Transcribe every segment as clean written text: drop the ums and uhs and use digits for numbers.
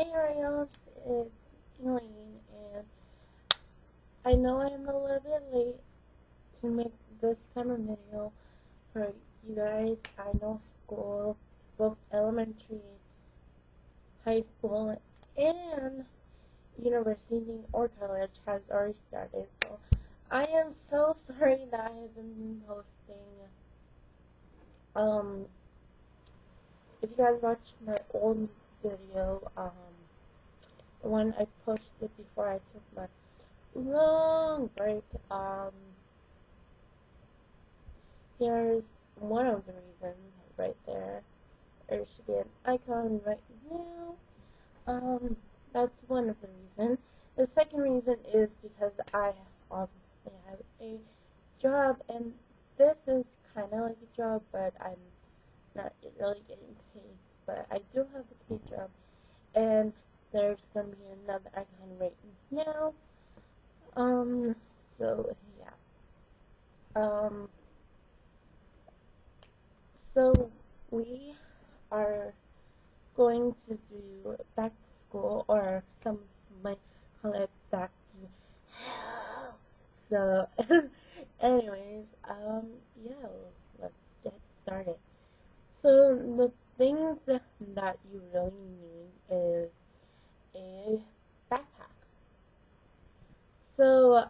Hey Ariel, it's Elaine, and I know I'm a little bit late to make this kind of video for you guys. I know school, both elementary, high school, and university or college has already started. So I am so sorry that I haven't been posting. Um, if you guys watched my old video, the one I posted before I took my long break. Here's one of the reasons right there. There should be an icon right now. That's one of the reasons. The second reason is because I obviously have a job, and this is kind of like a job, but I'm not really getting paid. But I do have a paid job, and there's gonna be another icon right now. Um, so yeah. Um, so we are going to do back to school, or some might call it back to hell. So, anyways, yeah, let's get started. So the things that you really need is a backpack. So,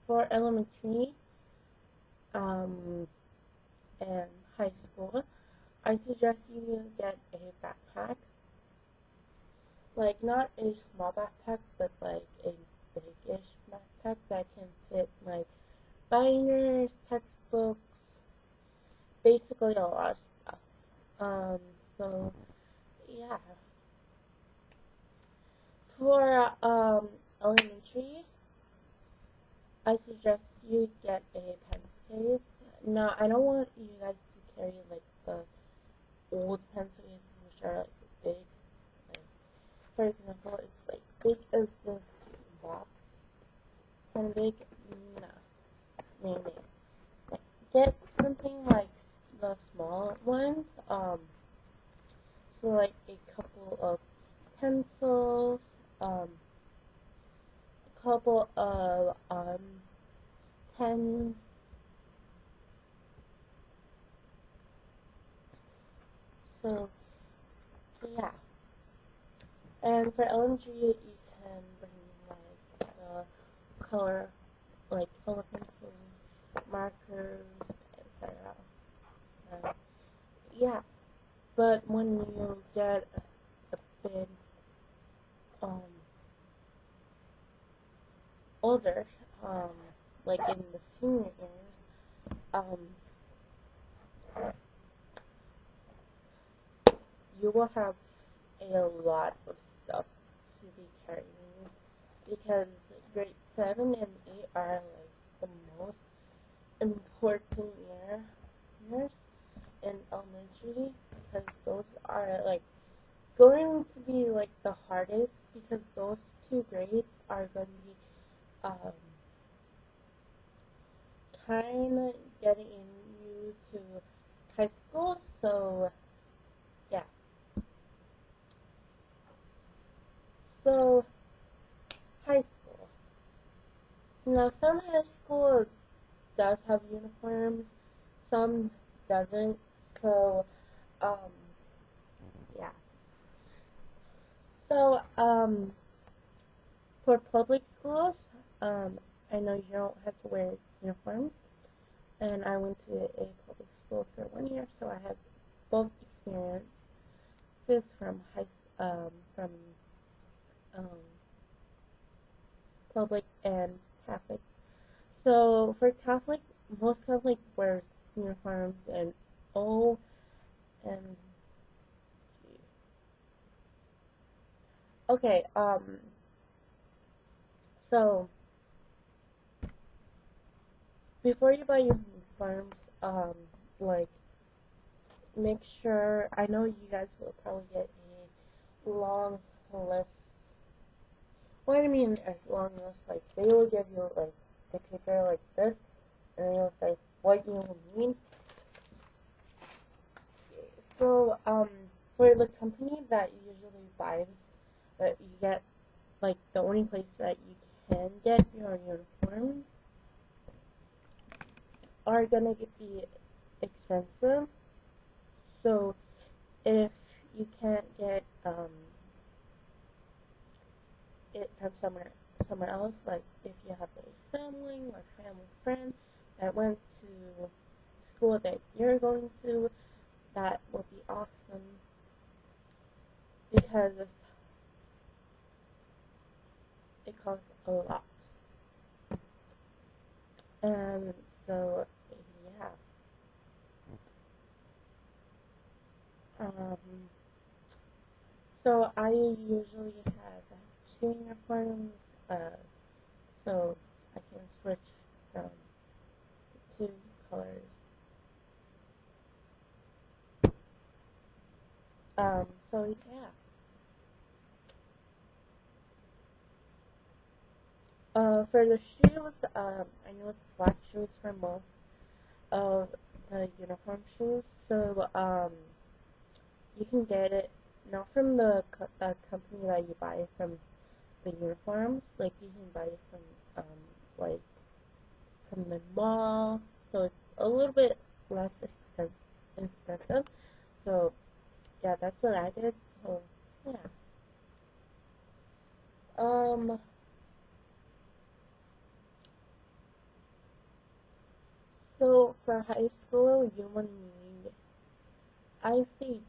for elementary, um, and high school, I suggest you get a backpack. Like, not a small backpack, but like a big-ish backpack that can fit like binders, textbooks, basically a lot of stuff. So yeah. For elementary, I suggest you get a pencil case. No, I don't want you guys to carry like the old pencil cases, which are like big. Like, for example, it's like big as this box, kind of big. No, maybe. Like, get something like the small ones. So like a couple of pencils, a couple of pens. So yeah. And for elementary, you can bring like the color pencils, markers, etc. So yeah. But when you get a bit um older, um like in the senior years, you will have a lot of stuff to be carrying, because grade 7 and 8 are like the most important years in elementary, because those are like going to be like the hardest, because those two grades are going to be um, kind of getting you to high school. So yeah. So high school. Now some high school does have uniforms, some doesn't. So um, yeah. So for public schools, I know you don't have to wear uniforms, and I went to a public school for 1 year, so I have both experiences from from um, public and Catholic. So for Catholic, most Catholic wears uniforms, and oh, and okay, so before you buy your uniforms, like, make sure, I know you guys will probably get a long list. Well, I mean, as long as, like, they will give you, like, a paper like this, and they will say what you will need. So, for the company that usually 5s, but you get, like, the only place that you can get your uniforms are gonna be expensive. So if you can't get it from somewhere else, like if you have a sibling or family friend that went to school that you're going to, that would be awesome, because it costs a lot. And so yeah. Um, so I usually have two uniforms, so I can switch from the two colors. So yeah. For the shoes, I know it's black shoes for most of the uniform shoes, so you can get it not from the company that you buy from the uniforms. Like you can buy it from like from the mall, so it's a little bit less expensive. So yeah, that's what I did. So yeah. Um. So for high school, you will need, I see,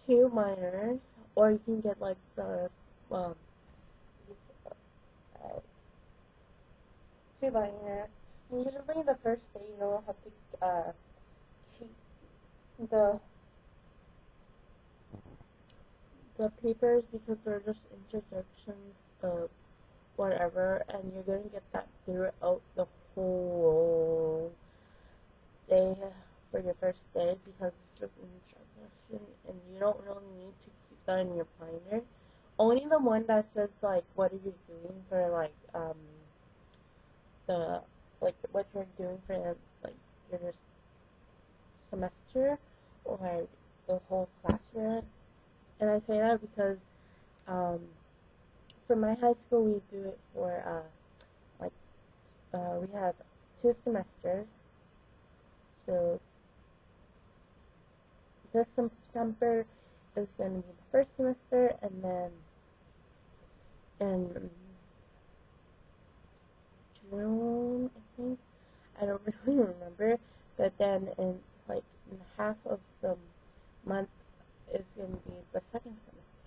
two minors, or you can get like the these, uh, two minors. And usually the first day you don't have to keep the the papers because they're just introductions of whatever, and you're gonna get that throughout the whole day for your first day because it's just an introduction, and you don't really need to keep that in your binder. Only the one that says like what are you doing for like the like what you're doing for like your semester or the whole class year. And I say that because um, for my high school we do it for like we have 2 semesters. So this September is going to be the first semester, and then in June, I think, I don't really remember, but then in like in half of the month is going to be the second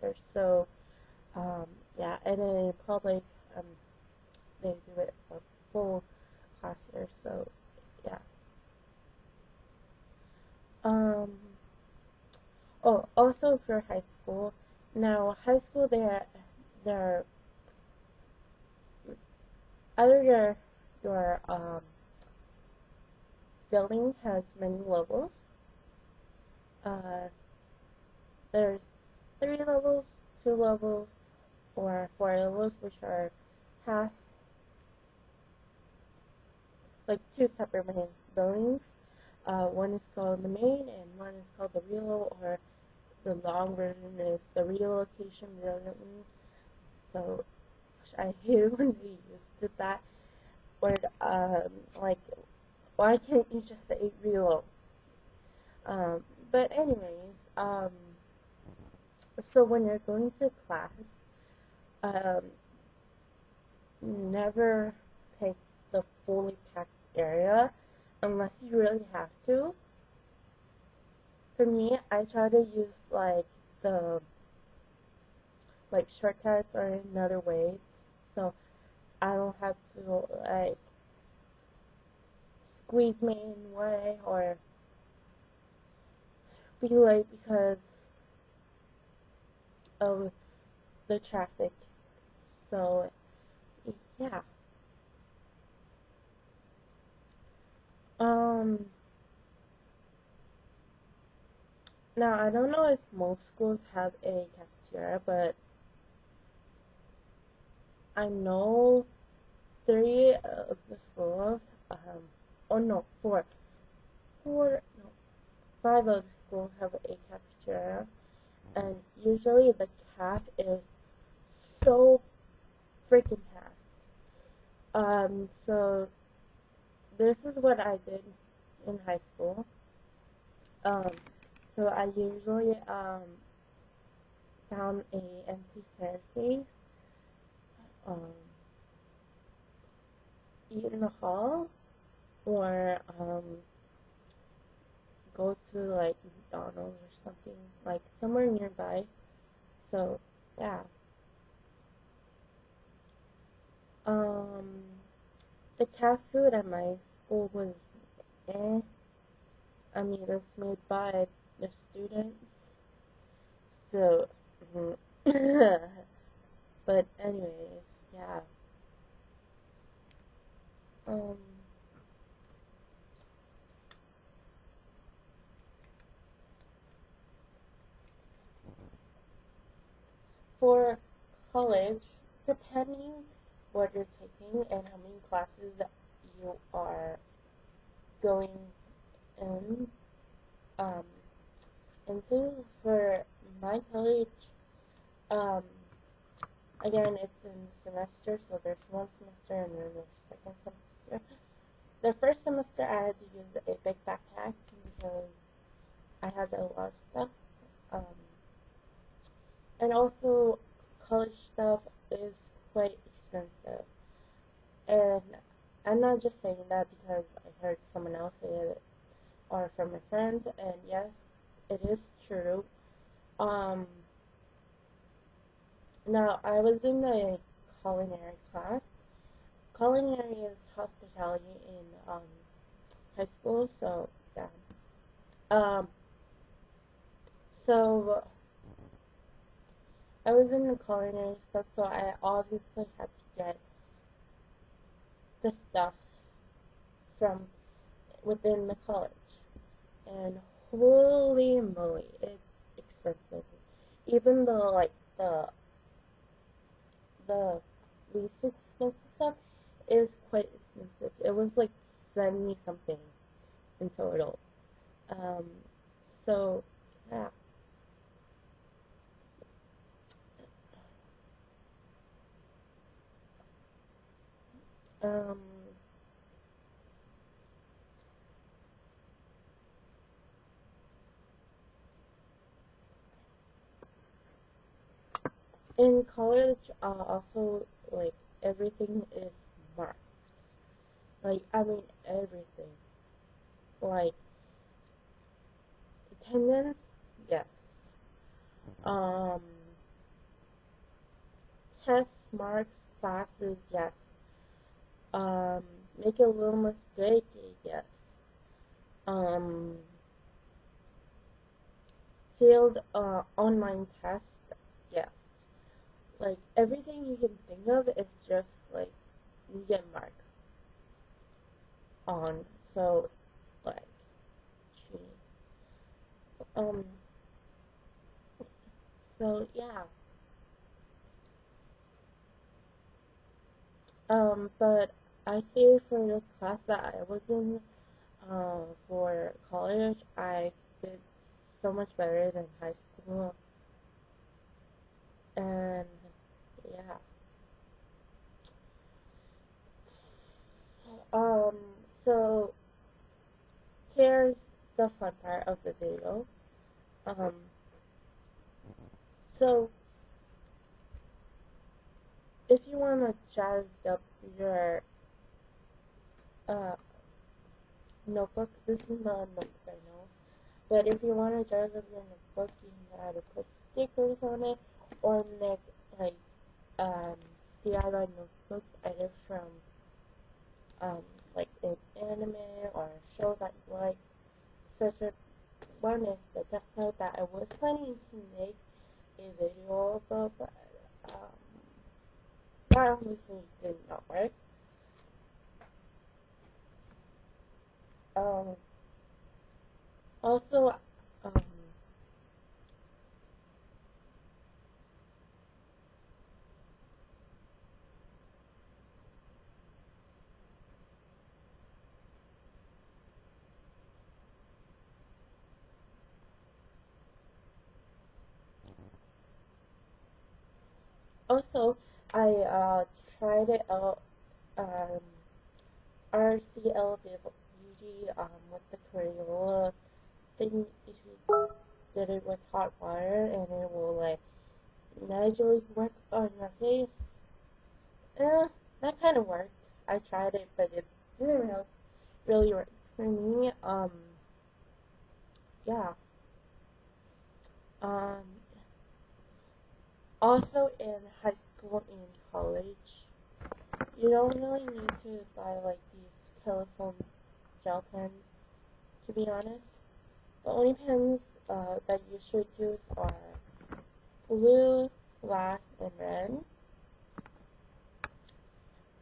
semester. So yeah, and then in public they do it for full class year. So yeah. Um. Oh, also for high school. Now high school they're either your building has many levels. Uh, there's 3 levels, 2 levels, or 4 levels, which are half, like two separate main buildings. One is called the main, and one is called the relo, or the long version is the relocation building. So I hate when they use that word. Like, why can't you just say relo? But anyways, so when you're going to class, um, never pick the fully packed area unless you really have to. For me, I try to use the shortcuts or another way, so I don't have to squeeze my in way or be late because of the traffic. So yeah. Um. Now I don't know if most schools have a cafeteria, but I know 3 of the schools. Oh no, four, no, 5 of the schools have a cafeteria, and usually the calf is so freaking packed. So this is what I did in high school. Um, so I usually found a empty staircase, um, eat in the hall, or go to like McDonald's or something, like somewhere nearby. So yeah. Um, the cat food at my school was eh. I mean, it's made by the students. So, but anyways, yeah. Um, for college, depending what you're taking and how many classes you are going in, um, into for my college, um, again, it's in semester, so there's one semester and then there's second semester. The first semester I had to use a big backpack because I had a lot of stuff. Um, and also, college stuff is quite expensive. And I'm not just saying that because I heard someone else say it or from my friends, and yes, it is true. Um, Now, I was in the culinary class. Culinary is hospitality in high school, so yeah. Um, so I was in the culinary stuff, so I obviously had to get the stuff from within the college. And holy moly, it's expensive. Even though like the least expensive stuff is quite expensive. It was like 70 something in total. Um, so yeah. Um, in college, also like everything is marked. Like I mean everything. Like attendance, yes. Um, test marks, classes, yes. Um, make a little mistake, yes. Um, failed online test, yes. Like everything you can think of is just like you get marked on. So like, jeez. Um, so yeah. But I say for the class that I was in, for college, I did so much better than high school, and yeah. Um, so here's the fun part of the video. Um, so if you want to jazz up your uh notebook, this is not a notebook I know, but if you want to jazz up your notebook, you can either put stickers on it or make like um DIY notebooks either from um like an anime or a show that you like. Such a one is the Death Note that I was planning to make a video of, but that obviously did not work. Um, Also, um, Also, I tried it out, um, RC LVG, with the Crayola thing. If you did it with hot water, and it will like magically work on your face. That kind of worked. I tried it, but it didn't really work for me. Yeah. Um, Also in high school and college, you don't really need to buy like these colorful gel pens. To be honest, the only pens that you should use are blue, black, and red.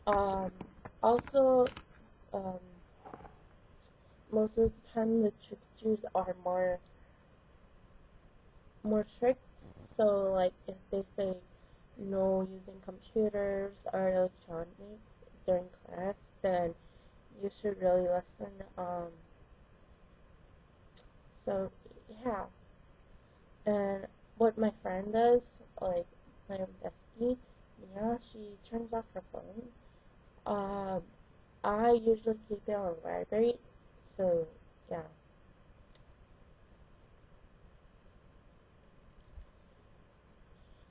Um, Also, um, most of the time the teachers are more strict. So like if they say no using computers or electronics during class, then you should really listen. So yeah, and what my friend does, like my bestie, yeah, she turns off her phone. Um, I usually keep it on vibrate. So yeah.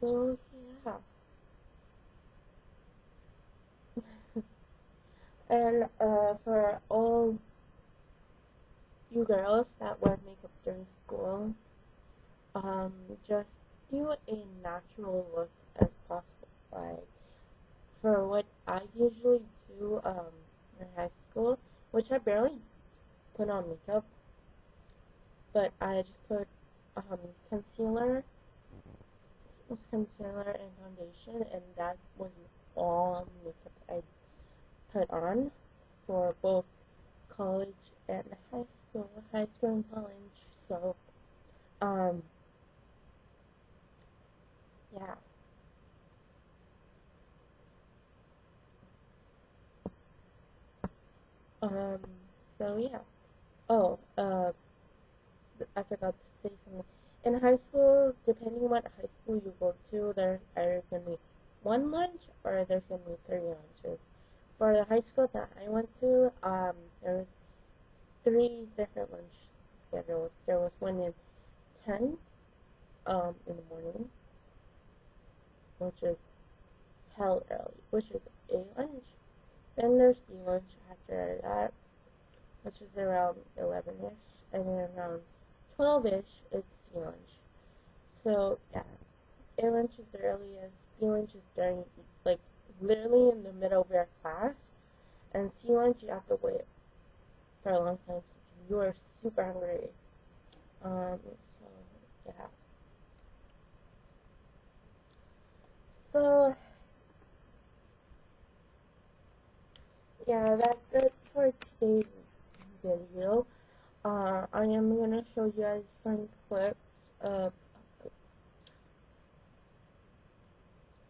So yeah. And for all you girls that wear makeup during school, um, just do a natural look as possible. Like for what I usually do in high school, which I barely put on makeup, but I just put um concealer, concealer and foundation, and that was all makeup I put on for both college and high school and college. So um yeah. Um so yeah. Oh, I forgot to say something. In high school, depending what high school you go to, there's either gonna be one lunch or there's gonna be three lunches. For the high school that I went to, there was three different lunch schedules. There was one in 10 in the morning, which is hell early, which is A lunch. Then there's B lunch after that, which is around 11ish, and then around 12ish it's C lunch. So yeah, A lunch is the earliest, B lunch is during like literally in the middle of your class, and C lunch you have to wait for a long time if you are super hungry. So yeah. So yeah, that's it for today's video. I am gonna show you guys some clips of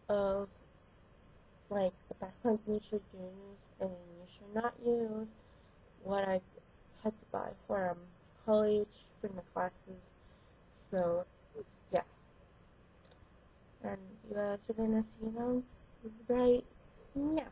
of like the background you should use and you should not use, what I had to buy for college for my classes. So yeah, and you guys are gonna see them right now.